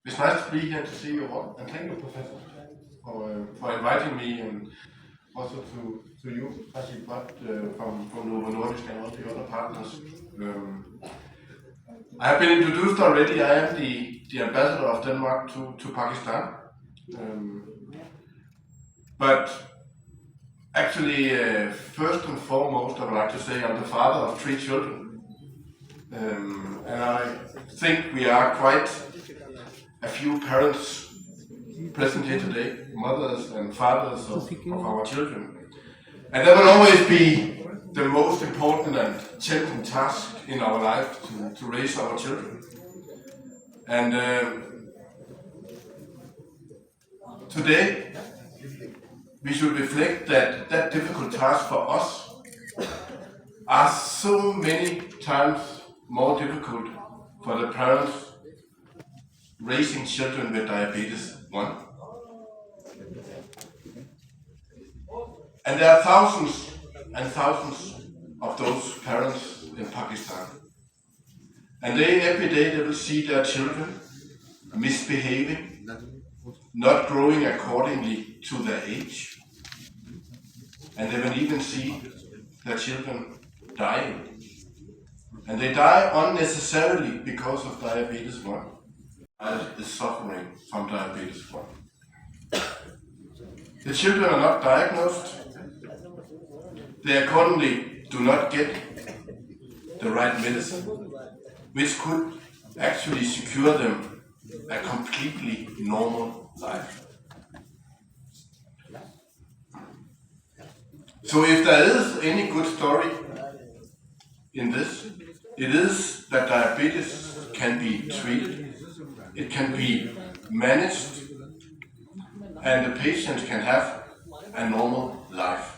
It's nice to be here to see you all, and thank you, Professor, for inviting me, and also to you, from Nورڈسک and all the other partners. I have been introduced already. I am the ambassador of Denmark to Pakistan. But actually, first and foremost, I would like to say I'm the father of 3 children. And I think we are quite a few parents present here today, mothers and fathers of our children. And that will always be the most important and challenging task in our life to raise our children. And today, we should reflect that difficult task for us are so many times more difficult for the parents raising children with diabetes 1. And there are thousands and thousands of those parents in Pakistan. And every day they will see their children misbehaving, not growing accordingly to their age. And they will even see their children dying. And they die unnecessarily because of diabetes 1. And is suffering from diabetes 1. The children are not diagnosed. They accordingly do not get the right medicine, which could actually secure them a completely normal life. So if there is any good story in this, it is that diabetes can be treated, it can be managed, and the patient can have a normal life.